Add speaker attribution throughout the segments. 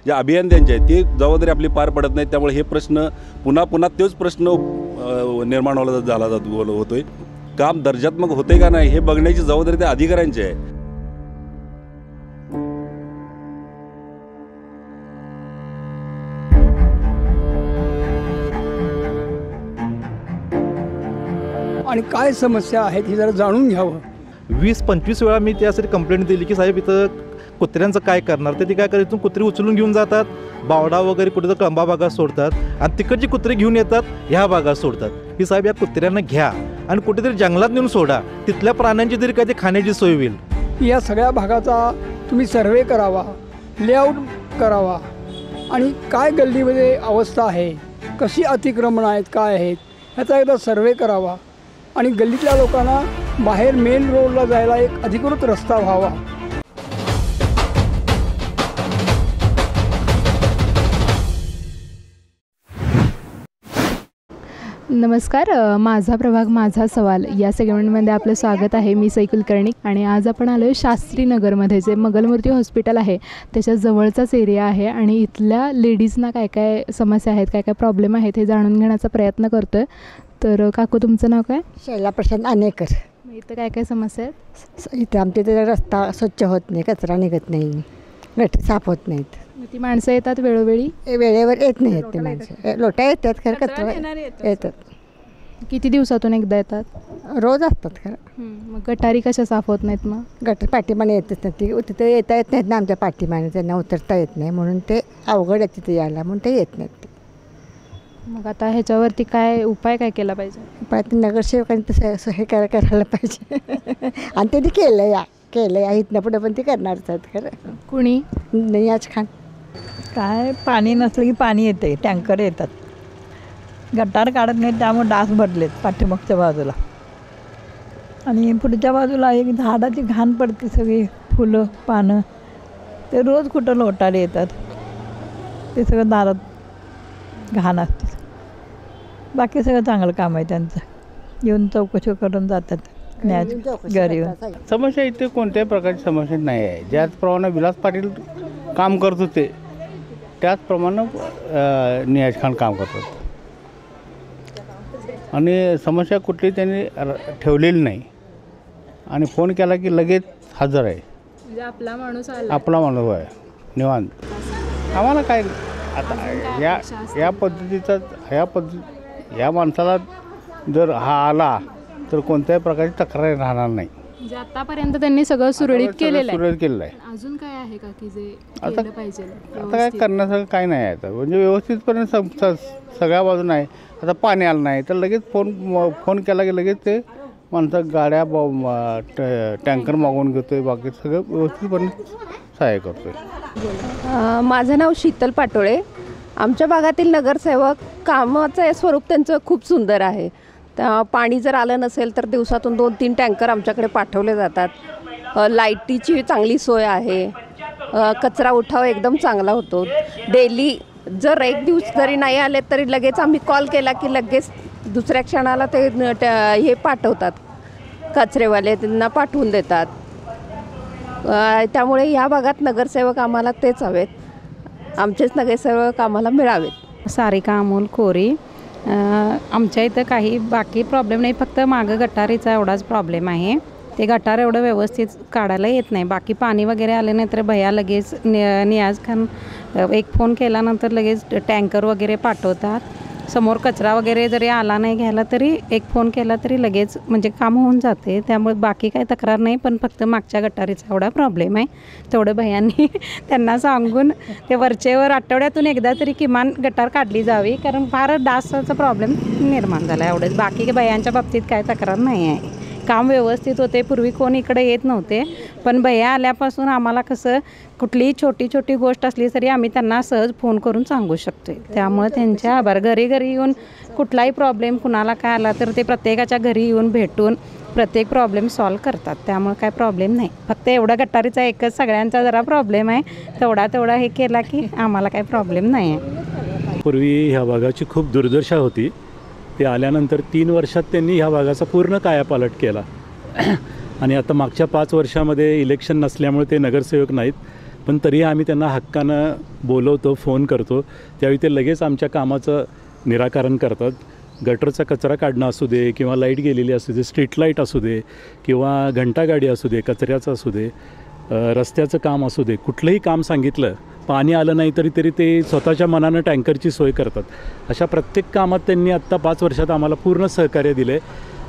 Speaker 1: जे अभियंत्यांचे आहेत ती जबाबदारी आपली पार पडत नाही। त्यामुळे हे प्रश्न पुन्हा पुन्हा तोच प्रश्न निर्माण होतोय। काम दर्जात्मक होते का नाही हे बघण्याची जबाबदारी त्या अधिकाऱ्यांची आहे।
Speaker 2: आणि काय समस्या आहेत हे जरा जाणून घ्यावं।
Speaker 3: 20-25 वेळा मी त्यासाठी कंप्लेंट दिली की साहेब इथं कुत्र्यांचं काय करणार, ते काय करायचं, कुत्री उचलून घेऊन जातात, बावडा वगैरे कुठे तर कळंबा भागात सोडतात आणि तिकडची कुत्री घेऊन येतात ह्या भागात सोडतात की साहेब या कुत्र्यांना घ्या आणि कुठेतरी जंगलात नेऊन सोडा, तिथल्या प्राण्यांची तरी काय ते खाण्याची सोय होईल।
Speaker 2: या सगळ्या भागाचा तुम्ही सर्वे करावा, लेआउट करावा आणि काय गल्लीमध्ये अवस्था आहे, कशी अतिक्रमणं आहेत, काय आहेत ह्याचा एकदा सर्वे करावा आणि गल्लीतल्या लोकांना बाहेर मेन रोडला जायला एक अधिकृत रस्ता व्हावा।
Speaker 4: नमस्कार, माझा प्रभाग माझा सवाल या सेगमेंटमध्ये आपलं स्वागत आहे। मी सई कुलकर्णी आणि आज आपण आलो आहे शास्त्रीनगरमध्ये, जे मंगलमूर्ती हॉस्पिटल आहे त्याच्या जवळचाच एरिया आहे आणि इथल्या लेडीजना काय काय समस्या आहेत, काय काय प्रॉब्लेम आहेत हे जाणून घेण्याचा प्रयत्न करतो आहे। तर काकू तुमचं नाव काय?
Speaker 5: शैला प्रशांत अनेकर।
Speaker 4: इथं काय काय समस्या आहेत?
Speaker 5: इथं आमच्या इथे रस्ता स्वच्छ होत नाही, कचरा निघत नाही, गटर साफ होत नाहीत,
Speaker 4: ती माणसं येतात वेळोवेळी?
Speaker 5: वेळेवर येत नाहीत ते माणसं, लोटा येतात खरं, कचरा येतात।
Speaker 4: किती दिवसातून एकदा येतात?
Speaker 5: रोज असतात खरं।
Speaker 4: मग गटारी कशा साफ होत नाहीत? मग
Speaker 5: गटर पाठीमाने येतच नाही, ती तिथं येता येत नाहीत ना आमच्या पाठीमाने, त्यांना उतरता येत नाही म्हणून ते अवघड आहे तिथे यायला, म्हणून ते येत नाहीत।
Speaker 4: मग आता ह्याच्यावरती काय उपाय काय केला पाहिजे?
Speaker 5: उपाय नगरसेवकांनी तसं हे करायला पाहिजे आणि त्यांनी केलं या इथनं पुढं पण ते करणारच आहेत खरं।
Speaker 4: कुणी?
Speaker 5: नियाज खान।
Speaker 6: काय पाणी नसलं की पाणी येते, टँकर येतात, गटार काढत नाहीत, त्यामुळे डास भरलेत पाठीमागच्या बाजूला आणि पुढच्या बाजूला एक झाडाची घाण पडते, सगळी फुलं पानं, ते रोज कुठं लोटायला येतात, ते सगळं दारात घाण असते। बाकी सगळं चांगलं काम आहे त्यांचं, येऊन चौकशी करून जातात घरी येऊन।
Speaker 7: समस्या इथे कोणत्याही प्रकारची समस्या नाही आहे। ज्याचप्रमाणे विलास पाटील काम करत होते त्याचप्रमाणे नियाज खान काम करतात आणि समस्या कुठली त्यांनी ठेवलेली नाही आणि फोन केला की लगेच हजर आहे,
Speaker 4: म्हणजे आपला माणूस
Speaker 7: आहे निवांत। आम्हाला काय आता या माणसाला जर हा आला तर कोणत्याही प्रकारची तक्रार राहणार नाही।
Speaker 4: म्हणजे आतापर्यंत त्यांनी सगळं सुरळीत केलेलं आहे। अजून काय आहे का की जे
Speaker 7: आता
Speaker 4: केलं पाहिजे?
Speaker 7: आता काय करण्यासारखं काय नाही आहे, आता म्हणजे व्यवस्थितपणे सगळ्या बाजून आहे। आता पाणी आलं नाही तर लगेच फोन केला की लगेच ते माणसं गाड्या टँकर मागवून घेतोय, बाकी सगळं व्यवस्थितपणे सहाय्य करतोय।
Speaker 8: माझं नाव शीतल पाटोळे। आमच्या भागातील नगरसेवक कामाचं स्वरूप त्यांचं खूप सुंदर आहे। पाणी जर आलं नसेल तर दिवसातून 2-3 टँकर आमच्याकडे पाठवले जातात। लाईटीची चांगली सोय आहे, कचरा उठाव एकदम चांगला होतो। डेली जर एक दिवस जरी नाही आले तरी लगेच आम्ही कॉल केला की लगेच दुसऱ्या क्षणाला ते हे पाठवतात, कचरेवाले त्यांना पाठवून देतात। त्यामुळे ह्या भागात नगरसेवक आम्हाला तेच हवेत, आमचेच नगरसेवक आम्हाला मिळावेत।
Speaker 9: सारिका अमोल कोरी। आमच्या इथं काही बाकी प्रॉब्लेम नाही, फक्त मागं गटारीचा एवढाच प्रॉब्लेम आहे। ते गटार एवढं व्यवस्थित काढायला येत नाही, बाकी पाणी वगैरे आले नाही तर भैया लगेच नियाज खान एक फोन केल्यानंतर लगेच टँकर वगैरे पाठवतात। समोर कचरा वगैरे जरी आला नाही घ्यायला तरी एक फोन केला तरी लगेच म्हणजे काम होऊन जाते। त्यामुळे बाकी काही तक्रार नाही, पण फक्त मागच्या गटारीचा एवढा प्रॉब्लेम आहे। तेवढं भैयांनी त्यांना सांगून ते वरचेवर आठवड्यातून एकदा तरी किमान गटार काढली जावी, कारण फार डासाचा प्रॉब्लेम निर्माण झाला आहे। एवढंच, बाकी भैयांच्या बाबतीत काय तक्रार नाही आहे, काम व्यवस्थित होते। पूर्वी कोण इकडे येत नव्हते, पण भैया आल्यापासून आम्हाला कसं कुठलीही छोटी छोटी गोष्ट असली तरी आम्ही त्यांना सहज फोन करून सांगू शकतो। त्यामुळे त्यांच्या आभार। घरी येऊन कुठलाही प्रॉब्लेम कुणाला काय आला तर ते प्रत्येकाच्या घरी येऊन भेटून प्रत्येक प्रॉब्लेम सॉल्व करतात, त्यामुळे काय प्रॉब्लेम नाही। फक्त एवढा गटारीचा एकच सगळ्यांचा जरा प्रॉब्लेम आहे, तेवढा हे केला की आम्हाला काय प्रॉब्लेम नाही आहे।
Speaker 10: पूर्वी ह्या भागाची खूप दुर्दशा होती, ते आल्यानंतर 3 वर्षात त्यांनी ह्या भागाचा पूर्ण कायापालट केला आणि आता मागच्या 5 वर्षामध्ये इलेक्शन नसल्यामुळे ते नगरसेवक नाहीत, पण तरीही आम्ही त्यांना हक्कानं बोलवतो, फोन करतो, त्यावेळी ते लगेच आमच्या कामाचं निराकरण करतात. गटरचा कचरा काढणं असू दे किंवा लाईट गेलेली असू दे, स्ट्रीट लाईट असू दे किंवा घंटागाडी असू दे, कचऱ्याचं असू दे, रस्त्याचं काम असू दे, कुठलंही काम सांगितलं, पाणी आलं नाही तरी ते स्वतःच्या मनानं टँकरची सोय करतात. अशा प्रत्येक कामात त्यांनी आत्ता 5 वर्षात आम्हाला पूर्ण सहकार्य दिलं आहे.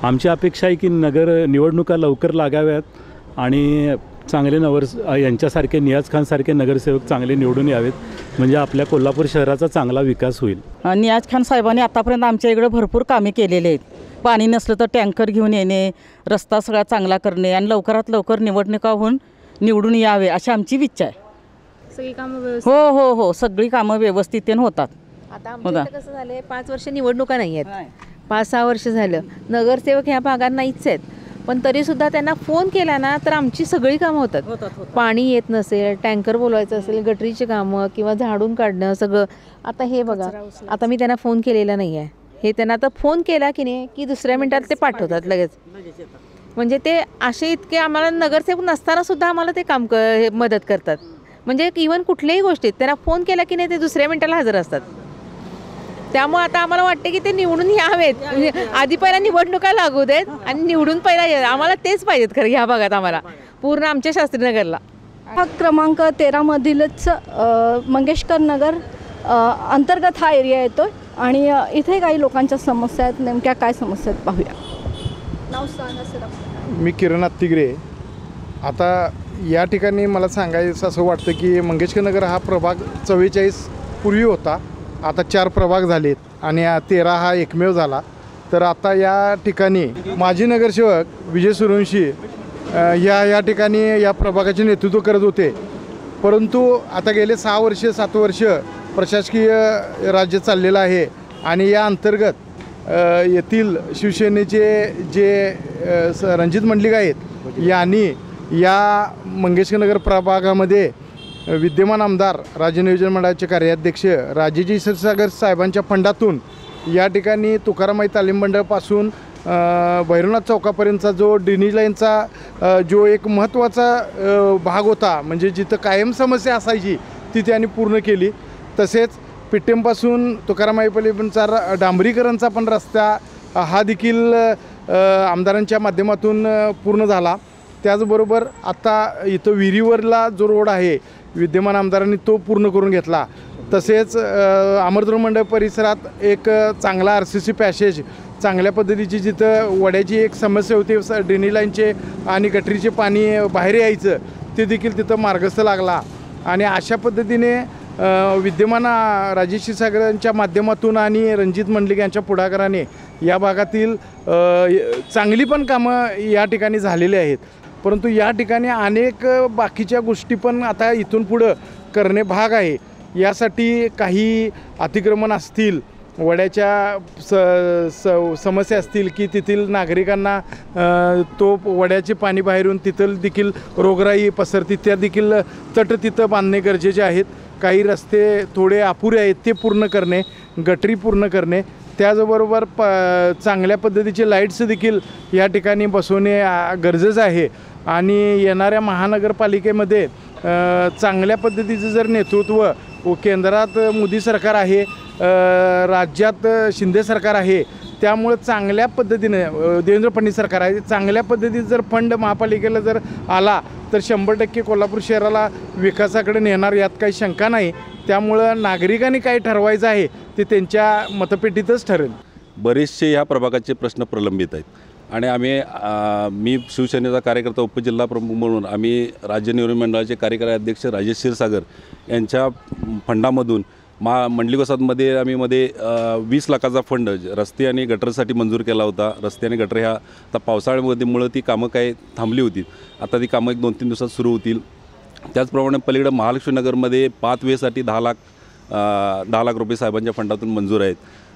Speaker 10: आमची अपेक्षा आहे की निवडणुका लवकर लागाव्यात आणि चांगले यांच्यासारखे नियाज खानसारखे नगरसेवक चांगले निवडून यावेत, म्हणजे आपल्या कोल्हापूर शहराचा चांगला विकास होईल.
Speaker 11: नियाज खान साहेबांनी आतापर्यंत आमच्या इकडे भरपूर कामे केलेले आहेत. पाणी नसलं तर टँकर घेऊन येणे, रस्ता सगळा चांगला करणे आणि लवकरात लवकर निवडणुका होऊन निवडून यावे अशी आमची इच्छा आहे.
Speaker 4: सगळी कामं
Speaker 11: हो सगळी कामं व्यवस्थित होतात.
Speaker 12: आता आमच्या इथं कसं झालं आहे, 5 वर्ष निवडणुका नाही आहेत, 5-6 वर्ष झालं नगरसेवक ह्या भागात नाहीच आहेत. पण तरीसुद्धा त्यांना फोन केला ना तर आमची सगळी कामं होतात. पाणी येत नसेल, टँकर बोलवायचं असेल, गटरीची कामं किंवा झाडून काढणं सगळं. आता हे बघा, आता मी त्यांना फोन केलेला नाही आहे, हे त्यांना आता फोन केला की नाही की दुसऱ्या मिनिटात ते पाठवतात लगेच. म्हणजे ते असे इतके आम्हाला नगरसेवक नसताना सुद्धा आम्हाला ते काम मदत करतात. म्हणजे इव्हन कुठल्याही गोष्टीत त्यांना फोन केला की नाही ते दुसऱ्या मिनिटाला हजर असतात. त्यामुळे आता आम्हाला वाटते की ते निवडून यावेत. म्हणजे आधी पहिला निवडणुका लागू देत आणि निवडून पहिला आम्हाला तेच पाहिजेत खरं ह्या भागात, आम्हाला पूर्ण आमच्या शास्त्रीनगरला.
Speaker 13: भाग क्रमांक 13मधीलच मंगेशकर नगर अंतर्गत हा एरिया येतो आणि इथे काही लोकांच्या समस्या आहेत. नेमक्या काय समस्या आहेत पाहूया. नाव सांगा सर.
Speaker 14: मी किरण अत्तिग्रे. आता या ठिकाणी मला सांगायचं असं वाटतं की मंगेशकर नगर हा प्रभाग 44 पूर्वी होता, आता 4 प्रभाग झालेत आणि 13 हा एकमेव झाला. तर आता या ठिकाणी माजी नगरसेवक विजय सूर्यवंशी या ठिकाणी या प्रभागाचे नेतृत्व करत होते. परंतु आता गेले 6 वर्ष 7 वर्ष प्रशासकीय राज्य चाललेलं आहे आणि या अंतर्गत येथील शिवसेनेचे जे रणजित मंडलिक आहेत यांनी या मंगेशकर नगर प्रभागामध्ये विद्यमान आमदार राज्य नियोजन मंडळाचे कार्याध्यक्ष राजेजी क्षीरसागर साहेबांच्या फंडातून या ठिकाणी तुकारामाई तालीम मंडळापासून भैरवनाथ चौकापर्यंतचा जो ड्रेनेज लाईनचा जो एक महत्त्वाचा भाग होता, म्हणजे जिथं कायम समस्या असायची ती त्यांनी पूर्ण केली. तसेच पिट्टेमपासून तुकारामाईपर्यंतचा डांबरीकरणचा पण रस्ता हा देखील आमदारांच्या माध्यमातून पूर्ण झाला. त्याचबरोबर आता इथं विहिरीवरला जो रोड आहे विद्यमान आमदारांनी तो पूर्ण करून घेतला. तसेच अमरदूर मंडळ परिसरात एक चांगला RCC पॅसेज चांगल्या पद्धतीची, जिथं वड्याची एक समस्या होती ड्रेनेज लाईनचे आणि गटरीचे पाणी बाहेर यायचं, ते देखील तिथं मार्गस्थ लागला. आणि अशा पद्धतीने विद्यमान राजेश क्षीरसागरांच्या माध्यमातून आणि रणजित मंडलिक यांच्या पुढाकाराने या भागातील चांगली पण कामं या ठिकाणी झालेली आहेत. परंतु या ठिकाणी अनेक बाकीच्या गोष्टी पण आता इथून पुढं करणे भाग आहे. यासाठी काही अतिक्रमण असतील, वड्याच्या समस्या असतील की तेथील नागरिकांना तो वड्याचे पाणी बाहेरून तिथं देखील रोगराई पसरते, त्या देखील तट तिथं बांधणे गरजेचे आहेत. काही रस्ते थोडे अपुरे आहेत ते पूर्ण करणे, गटरी पूर्ण करणे, त्याचबरोबर चांगल्या पद्धतीचे लाईट्स देखील या ठिकाणी बसवणे गरजेचं आहे. आणि येणाऱ्या महानगरपालिकेमध्ये चांगल्या पद्धतीचं जर नेतृत्व केंद्रात मोदी सरकार आहे, राज्यात शिंदे सरकार आहे, त्यामुळं चांगल्या पद्धतीने देवेंद्र फडणवीस सरकार आहे, चांगल्या पद्धतीत जर फंड महापालिकेला जर आला तर 100% कोल्हापूर शहराला विकासाकडे नेणार, यात काही शंका नाही. त्यामुळं नागरिकांनी काय ठरवायचं आहे ते त्यांच्या मतपेटीतच ठरेल.
Speaker 1: बरेचसे ह्या प्रभागाचे प्रश्न प्रलंबित आहेत आणि मी शिवसेनेचा कार्यकर्ता उपजिल्हा प्रमुख म्हणून आम्ही राज्य नियोजन मंडळाचे कार्यकारी अध्यक्ष राजेश क्षीरसागर यांच्या फंडामधून मंडलिक वसाहतमध्ये आम्ही 20 लाखाचा फंड रस्ते आणि गटरसाठी मंजूर केला होता. रस्ते आणि गटर ह्या आता पावसाळ्यामुळं ती कामं काय थांबली होती, आता ती कामं 1-2-3 दिवसात सुरू होतील. त्याचप्रमाणे पलीकडं महालक्ष्मीनगरमध्ये पाथवेसाठी 10 लाख रुपये साहेबांच्या फंडातून मंजूर आहेत.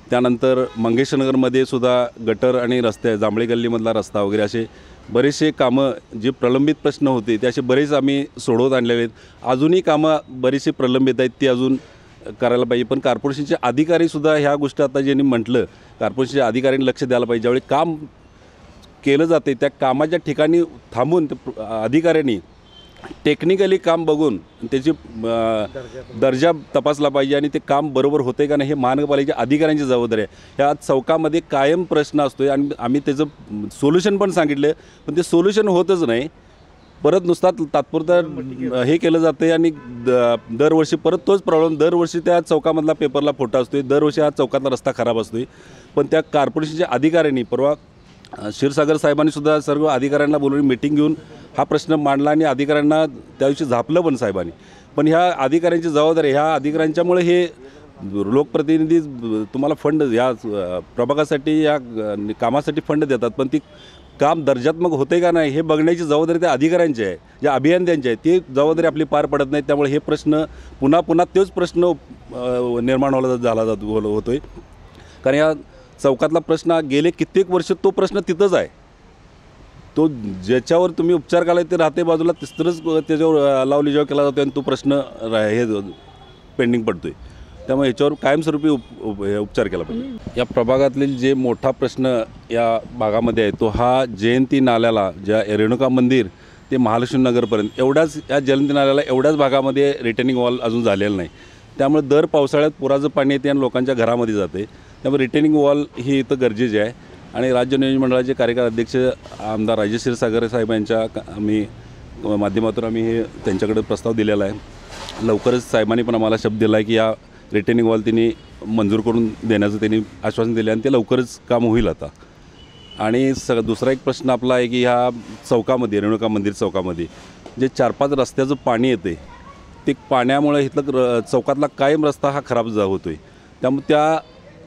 Speaker 1: त्यानंतर मंगेशनगरमध्ये सुद्धा गटर आणि रस्ते, जांभळी गल्लीमधला रस्ता वगैरे असे बरेचसे कामं जे प्रलंबित प्रश्न होते ते असे बरेच आम्ही सोडवत आणलेले आहेत. अजूनही कामं बरीचशी प्रलंबित आहेत, ती अजून करायला पाहिजे. पण कॉर्पोरेशनचे अधिकारीसुद्धा ह्या गोष्टी आता ज्यांनी म्हटलं, कॉर्पोरेशनच्या अधिकाऱ्यांनी लक्ष द्यायला पाहिजे. ज्यावेळी काम केलं जाते त्या कामाच्या ठिकाणी थांबून अधिकाऱ्यांनी टेक्निकली काम बघून त्याची दर्जा तपासला पाहिजे आणि ते काम बरोबर होते का नाही हे महानगरपालिकेच्या अधिकाऱ्यांची जबाबदारी आहे. ह्या चौकामध्ये कायम प्रश्न असतो आहे आणि आम्ही त्याचं सोल्युशन पण सांगितलं, पण ते सोल्युशन होतच नाही. परत नुसता तात्पुरतं हे केलं जातं आहे आणि दरवर्षी परत तोच प्रॉब्लेम. दरवर्षी त्या चौकामधला पेपरला फोटो असतो आहे, दरवर्षी हा चौकातला रस्ता खराब असतो आहे. पण त्या कॉर्पोरेशनच्या अधिकाऱ्यांनी परवा क्षीरसागर साहेबांनी सुद्धा सर्व अधिकाऱ्यांना बोलवून मीटिंग घेऊन हा प्रश्न मांडला आणि अधिकाऱ्यांना त्या दिवशी झापलं पण साहेबांनी. पण ह्या अधिकाऱ्यांची जबाबदारी, ह्या अधिकाऱ्यांच्यामुळे हे लोकप्रतिनिधी तुम्हाला फंड या प्रभागासाठी या कामासाठी फंड देतात, पण ती काम दर्जात्मक होते का नाही हे बघण्याची जबाबदारी त्या अधिकाऱ्यांची आहे, ज्या अभियंत्यांची आहे. ती जबाबदारी आपली पार पडत नाही. त्यामुळे हे प्रश्न पुन्हा पुन्हा तोच प्रश्न निर्माण होतो आहे. कारण या चौकातला प्रश्न गेले कित्येक वर्ष तो प्रश्न तिथंच आहे. तो ज्याच्यावर तुम्ही उपचार केला ते राहते बाजूला तिसरंच त्याच्यावर लावलीजाव केला जातो आणि तो प्रश्न हे पेंडिंग पडतो आहे. त्यामुळे ह्याच्यावर कायमस्वरूपी उपचार केला पाहिजे. या प्रभागातील जे मोठा प्रश्न या भागामध्ये आहे तो हा जयंती नाल्याला, ज्या रेणुका मंदिर ते महालक्ष्मी नगरपर्यंत एवढ्याच या जयंती नाल्याला एवढ्याच भागामध्ये रिटेनिंग वॉल अजून झालेलं नाही. त्यामुळे दर पावसाळ्यात पुराचं पाणी येते आणि लोकांच्या घरामध्ये जाते. त्यामुळे रिटेनिंग वॉल ही इथं गरजेची आहे. आणि राज्य नियोजन मंडळाचे कार्यकारी अध्यक्ष आमदार राजेश क्षीरसागर साहेब यांच्या आम्ही माध्यमातून आम्ही हे त्यांच्याकडे प्रस्ताव दिलेला आहे. लवकरच साहेबांनी पण आम्हाला शब्द दिला आहे की या रिटेनिंग वॉल त्यांनी मंजूर करून देण्याचं त्यांनी आश्वासन दिलं आणि ते लवकरच काम होईल आता. आणि दुसरा एक प्रश्न आपला आहे की ह्या चौकामध्ये, रेणुका मंदिर चौकामध्ये जे 4-5 रस्त्याचं पाणी येते ते पाण्यामुळे इथलं चौकातला कायम रस्ता हा खराब होतो आहे. त्यामुळे त्या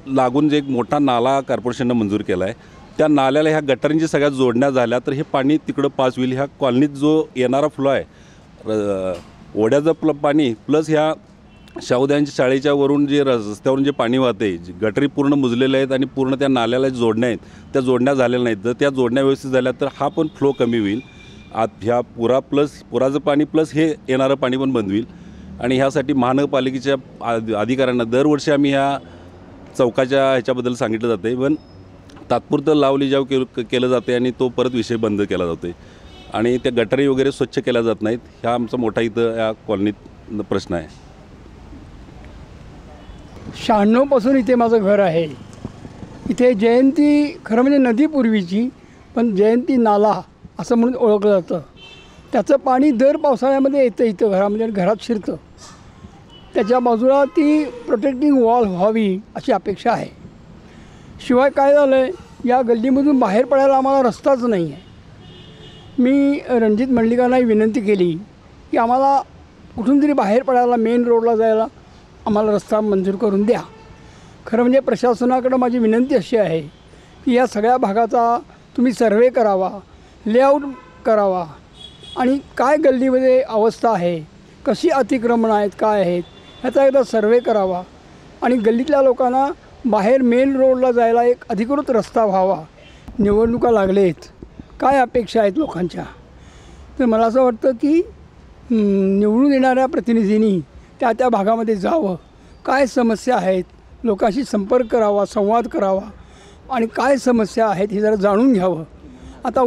Speaker 1: लागून जे एक मोठा नाला कॉर्पोरेशननं मंजूर केला आहे त्या नाल्याला ह्या गटारींची सगळ्या जोडण्या झाल्या तर हे पाणी तिकडं पास होईल. ह्या कॉलनीत जो येणारा फ्लो आहे ओढ्याचं पाणी प्लस ह्या शाहुद्यांच्या शाळेच्या वरून जे रस्त्यावरून जे पाणी वाहते, गटरी पूर्ण मुजलेले आहेत आणि पूर्ण त्या नाल्याला जोडण्या आहेत त्या जोडण्या झालेल्या नाहीत. जर त्या जोडण्या व्यवस्थित झाल्या तर हा पण फ्लो कमी होईल. ह्या पुराचं पाणी प्लस हे येणारं पाणी पण बंद होईल. आणि ह्यासाठी महानगरपालिकेच्या अधिकाऱ्यांना दरवर्षी आम्ही ह्या चौकाच्या ह्याच्याबद्दल सांगितलं जाते, पण तात्पुरतं लावलीजाव केलं जाते आणि तो परत विषय बंद केला जातो आहे. आणि त्या गटारी वगैरे स्वच्छ केल्या जात नाहीत. ह्या आमचा मोठा इथं या कॉलनीत प्रश्न आहे.
Speaker 2: 96 इथे माझं घर आहे. इथे जयंती खरं म्हणजे नदी पूर्वीची, पण जयंती नाला असं म्हणून ओळखलं जातं. त्याचं पाणी दर पावसाळ्यामध्ये येतं इथं घरामध्ये आणि घरात शिरतं. त्याच्या बाजूला ती प्रोटेक्टिंग वॉल व्हावी अशी अपेक्षा आहे. शिवाय काय झालं आहे, या गल्लीमधून बाहेर पडायला आम्हाला रस्ताच नाही आहे. मी रणजित मंडलिकांनाही विनंती केली की आम्हाला कुठून तरी बाहेर पडायला, मेन रोडला जायला आम्हाला रस्ता मंजूर करून द्या. खरं म्हणजे प्रशासनाकडं माझी विनंती अशी आहे की या सगळ्या भागाचा तुम्ही सर्वे करावा, लेआउट करावा आणि काय गल्लीमध्ये अवस्था आहे, कशी अतिक्रमणं आहेत, काय आहेत ह्याचा एकदा सर्वे करावा आणि गल्लीतल्या लोकांना बाहेर मेन रोडला जायला एक अधिकृत रस्ता व्हावा. निवडणुका लागलेत, काय अपेक्षा आहेत लोकांच्या, तर मला असं वाटतं की निवडून येणाऱ्या प्रतिनिधींनी त्या भागामध्ये जावं, काय समस्या आहेत लोकांशी संपर्क करावा, संवाद करावा आणि काय समस्या आहेत हे जरा जाणून घ्यावं. आता